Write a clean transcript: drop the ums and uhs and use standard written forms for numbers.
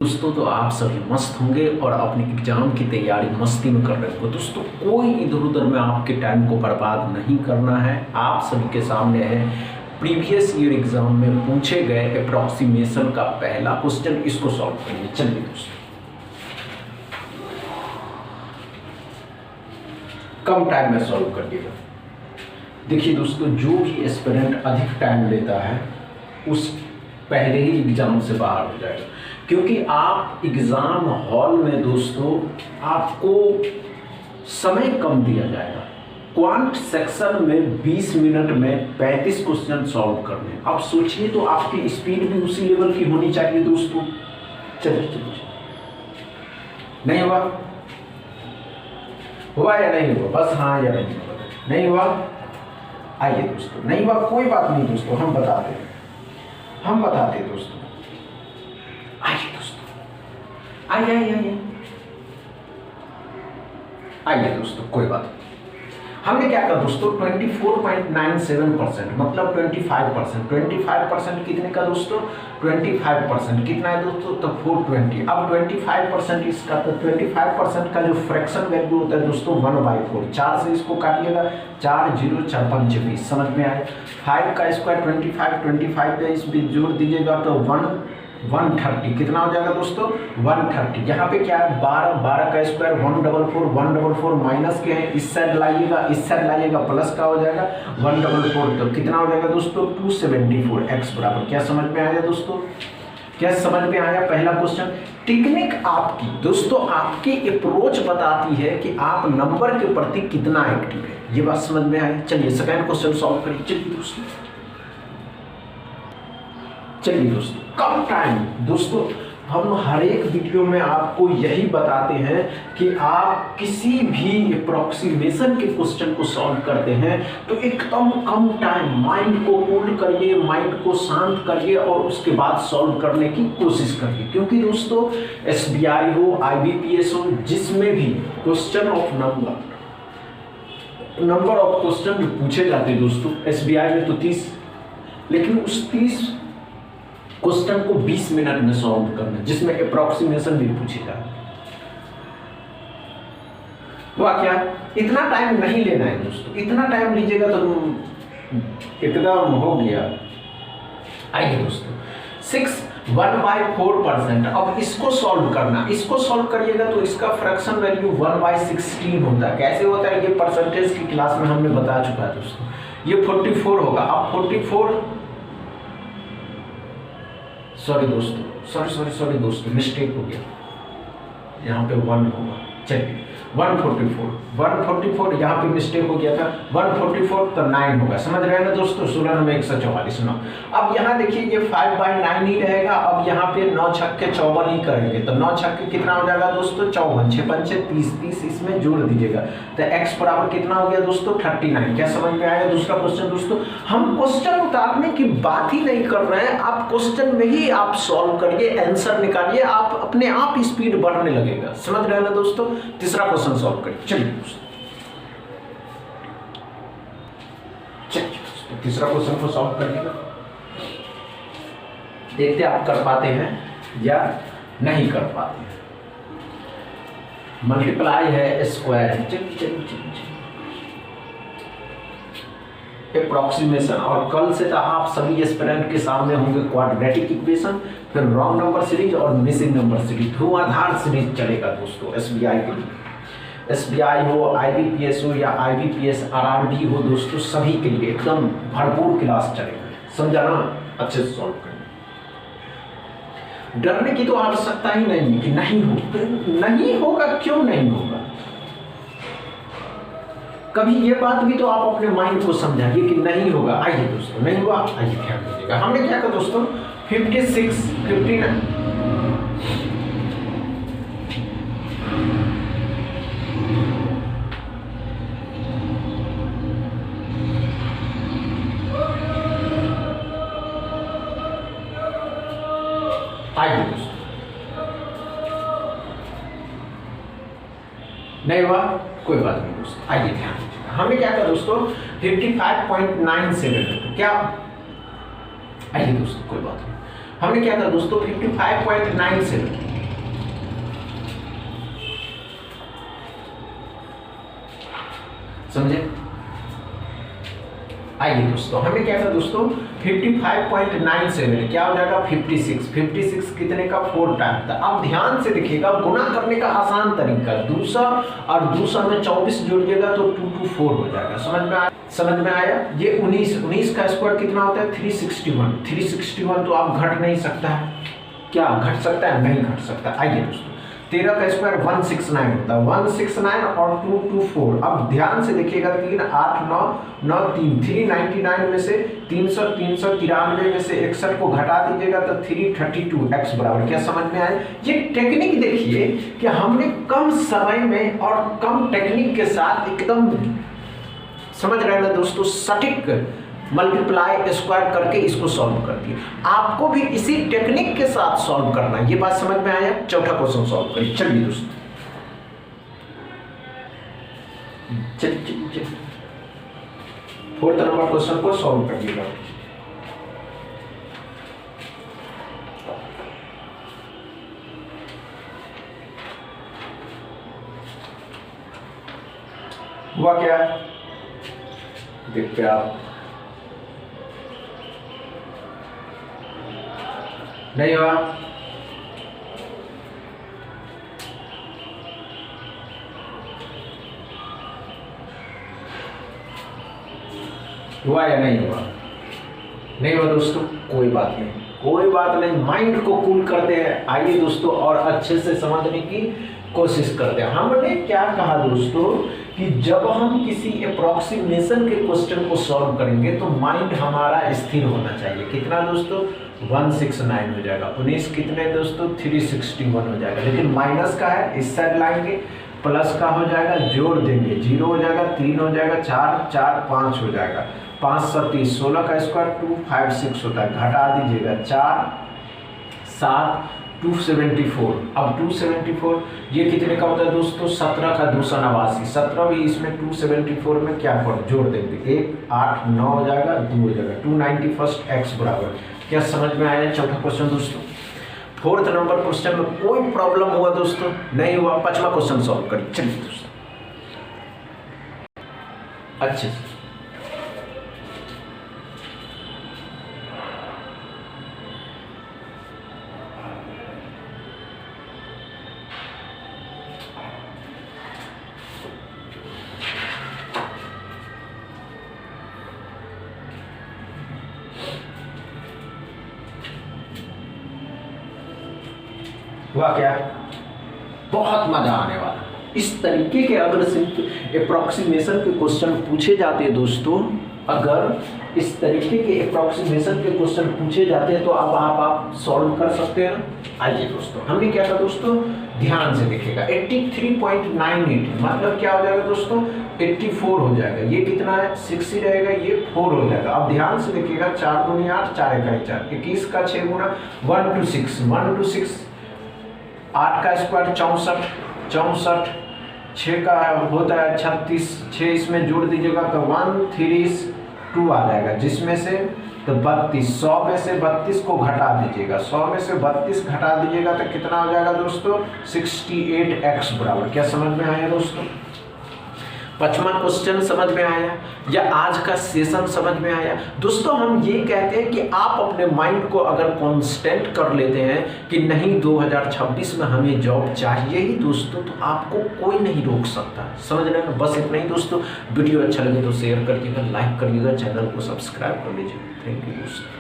दोस्तों तो आप सभी मस्त होंगे और अपने एग्जाम की तैयारी मस्ती में कर रहे हो। दोस्तों कोई इधर उधर में आपके टाइम को बर्बाद नहीं करना है। आप सभी के सामने है प्रीवियस ईयर एग्जाम में पूछे गए अप्रोक्सीमेशन का पहला क्वेश्चन, इसको सॉल्व करिए। चलिए दोस्तों, कम टाइम में सॉल्व करिएगा। देखिए दोस्तों, जो भी एस्पिरेंट अधिक टाइम लेता है उस पहले ही एग्जाम से बाहर हो जाएगा, क्योंकि आप एग्जाम हॉल में दोस्तों आपको समय कम दिया जाएगा। क्वांट सेक्शन में 20 मिनट में 35 क्वेश्चन सॉल्व करने। अब सोचिए तो आपकी स्पीड भी उसी लेवल की होनी चाहिए दोस्तों। चलिए नहीं हुआ, हुआ या नहीं हुआ? बस हाँ या नहीं हुआ? नहीं हुआ? आइए दोस्तों, नहीं हुआ कोई बात नहीं दोस्तों, हम बताते हैं दोस्तों। आइए दोस्तों, आइए दोस्तों, कोई बात नहीं। हमने क्या कहा दोस्तों, 24.97% मतलब 25% कितने का दोस्तों? 25% कितना है दोस्तों? तो 420। अब 25% इसका, तो 25% का जो फ्रैक्शन वैल्यू होता है दोस्तों 1/4। 4 से इसको काटिएगा, 4 0 4 5 20, समझ में आए? 5 का स्क्वायर 25 पे इस बीच जोड़ दीजिएगा तो 130 कितना हो जाएगा दोस्तों? 130। यहाँ पे क्या है, 12 का स्क्वायर 144 माइनस के हैं, इस साइड लाइएगा प्लस का हो जाएगा 144, तो कितना हो जाएगा दोस्तों? 274। x बराबर, क्या समझ में आया दोस्तों? क्या समझ में आया पहला क्वेश्चन? टेक्निक आपकी दोस्तों, आपकी अप्रोच बताती है कि आप नंबर के प्रति कितना एक्टिव है। ये बात समझ में आई? चलिए सेकंड क्वेश्चन सॉल्व करिए। चलिए दोस्तों, कम टाइम दोस्तों, हम हर एक वीडियो में आपको यही बताते हैं कि आप किसी भी अप्रोक्सीमेशन के क्वेश्चन को सॉल्व करते हैं तो एकदम कम टाइम, माइंड को कूल करिए, माइंड को शांत करिए और उसके बाद सॉल्व करने की कोशिश करिए। क्योंकि दोस्तों SBI हो, IBPS हो, जिसमें भी question of number of question पूछे जाते हैं दोस्तों, SBI में तो 30, लेकिन उस 30 क्वेश्चन को 20 मिनट में सॉल्व करना, जिसमें अप्रोक्सीमेशन भी पूछे जाए। हुआ क्या? इतना टाइम नहीं लेना है दोस्तों, इतना टाइम लीजिएगा तो एकदम हो गया। आइए दोस्तों, 1/4%। अब इसको सॉल्व करना, इसको सॉल्व करिएगा तो इसका फ्रैक्शन वैल्यू 1/16 होता है। कैसे होता है ये परसेंटेज की क्लास में हमने बता चुका है दोस्तों। ये 44 होगा। अब 44, सॉरी दोस्तों, मिस्टेक हो गया, यहाँ पे 1 होगा। चलिए 144 यहाँ पे मिस्टेक हो गया था, 144 तो 9 होगा। समझ रहे हैं ना दोस्तों? 16 में 144 9। अब यहाँ देखिए ये 5/9 ही रहेगा। अब यहाँ पे 9 छक्के 54 ही करेंगे, तो 9 छक्के कितना हो जाएगा दोस्तों? 54, 6 पंचे 30 इसमें जोड़ दीजिएगा, तो x बराबर कितना हो गया दोस्तों? 39। क्या समझ में आया दूसरा क्वेश्चन दोस्तों? हम क्वेश्चन उतारने की बात ही नहीं कर रहे हैं, आप क्वेश्चन में ही आप सॉल्व करिए, आंसर निकालिए, आप अपने आप स्पीड बढ़ने लगेगा। समझ रहे हैं ना दोस्तों? तीसरा क्वेश्चन सॉल्व करिए। चलिए तीसरा क्वेश्चन को सॉल्व करिएगा, देखते आप कर पाते हैं या नहीं कर पाते हैं। मल्टीप्लाई है, स्क्वायर है। चलिए अप्रोक्सीमेशन, और कल से तो आप सभी एस्पिरेंट के सामने होंगे क्वाड्रेटिक इक्वेशन, फिर रॉन्ग नंबर सीरीज और मिसिंग नंबर सीरीज, धुआंधार सीरीज चलेगा दोस्तों SBI के लिए। SBI हो, IBPS हो या IBPS RRB हो दोस्तों, सभी के लिए एकदम भरपूर क्लास चलेगा। समझा ना? अच्छे से सॉल्व करना, डरने की तो आवश्यकता ही नहीं कि नहीं होगा। क्यों नहीं होगा? कभी ये बात भी तो आप अपने माइंड को समझाइए कि नहीं होगा। आइए दोस्तों, नहीं हुआ, आइए ध्यान दीजिएगा। हमने क्या कहा दोस्तों, 56 59। आइए दोस्तों, नहीं हुआ कोई बात नहीं दोस्तों, आइए ध्यान दीजिएगा। हमने क्या कहा दोस्तों, 55.97। क्या? आइए दोस्तों, कोई बात नहीं, हमने क्या था दोस्तों 55.97 समझे? आइए दोस्तों, हमने क्या कहा दोस्तों, 55.97 क्या हो जाएगा 56 कितने का 4 टाइम था। अब ध्यान से देखिएगा, गुना करने का आसान तरीका, 200 और 200 में 24 जोड़िएगा तो 224 हो जाएगा। समझ में आया? ये 19 का स्क्वायर कितना होता है 361 तो आप घट नहीं सकता है। क्या घट सकता है? नहीं घट सकता। आइए दोस्तों, 13 का स्क्वायर 169 होता है, 169 और 224। अब ध्यान से देखिएगा, 3 8 9 9 3 399 में से 393 में से 61 को घटा दीजिएगा तो 332 x बराबर। क्या समझ में आए? ये टेक्निक देखिए कि हमने कम समय में और कम टेक्निक के साथ एकदम, समझ रहे हैं ना दोस्तों, सटीक मल्टीप्लाई स्क्वायर करके इसको सॉल्व कर दिए। आपको भी इसी टेक्निक के साथ सॉल्व करना है। ये बात समझ में आया? चौथा क्वेश्चन सॉल्व करिए। चलिए दोस्तों, चलिए 4th नंबर क्वेश्चन को सॉल्व करिएगा। हुआ क्या देखते आप? नहीं हुआ? हुआ या नहीं हुआ? नहीं हुआ दोस्तों, कोई बात नहीं, माइंड को कूल करते हैं। आइए दोस्तों, और अच्छे से समझने की कोशिश करते हैं। हमने क्या कहा दोस्तों कि जब हम किसी अप्रोक्सीमेशन के क्वेश्चन को सॉल्व करेंगे तो माइंड हमारा स्थिर होना चाहिए। कितना दोस्तों? 169 हो जाएगा। 19 कितने दोस्तों? 361 हो जाएगा। लेकिन माइनस का है, इस साइड लाएंगे, प्लस का हो जाएगा, जोड़ देंगे, 0 हो जाएगा, 3 हो जाएगा, 4 4 5 हो जाएगा, 5 30, 16 का स्क्वायर 256 होता है, घटा दीजिएगा 4 7 274। अब 274 ये कितने का होता है दोस्तों? 17 का 289। 17 भी इसमें 274 में क्या कर जोड़ देंगे, 1 8 9 हो जाएगा, 2 हो जाएगा, 291 x बराबर। क्या समझ में आया? चौथा क्वेश्चन दोस्तों। 4th नंबर क्वेश्चन में कोई प्रॉब्लम हुआ दोस्तों? नहीं हुआ। 5वां क्वेश्चन सॉल्व करिए। चलिए दोस्तों, अच्छे से हुआ क्या? बहुत मजा आने वाला। इस तरीके के अगर अप्रोक्सीमेशन के क्वेश्चन पूछे जाते हैं दोस्तों, अगर इस तरीके के अप्रोक्सीमेशन के क्वेश्चन पूछे जाते हैं तो अब आप सॉल्व कर सकते हैं। आइए दोस्तों, हमने क्या कहा दोस्तों, ध्यान से देखिएगा, 83.98 मतलब क्या हो जाएगा दोस्तों? 84 हो जाएगा। ये कितना है? 6 ही रहेगा, ये 4 हो जाएगा। अब ध्यान से देखिएगा, 4 दूनी 8, 4 1 4, 21 का 6 गुना 1 to 6, 8 का स्क्वायर 64, 6 का होता है 36, 6 इसमें जोड़ दीजिएगा तो 132 आ जाएगा, जिसमें से तो 32, 100 में से 32 को घटा दीजिएगा, 100 में से 32 घटा दीजिएगा तो कितना हो जाएगा दोस्तों? 68x बराबर। क्या समझ में आया दोस्तों? 5वां क्वेश्चन समझ में आया या आज का सेशन समझ में आया? दोस्तों, हम ये कहते हैं कि आप अपने माइंड को अगर कांस्टेंट कर लेते हैं कि नहीं 2026 में हमें जॉब चाहिए ही दोस्तों, तो आपको कोई नहीं रोक सकता। समझ रहे हैं? बस इतना ही दोस्तों। वीडियो अच्छा लगे तो शेयर करिएगा, लाइक करिएगा, चैनल को सब्सक्राइब कर लीजिए। थैंक यू दोस्तों।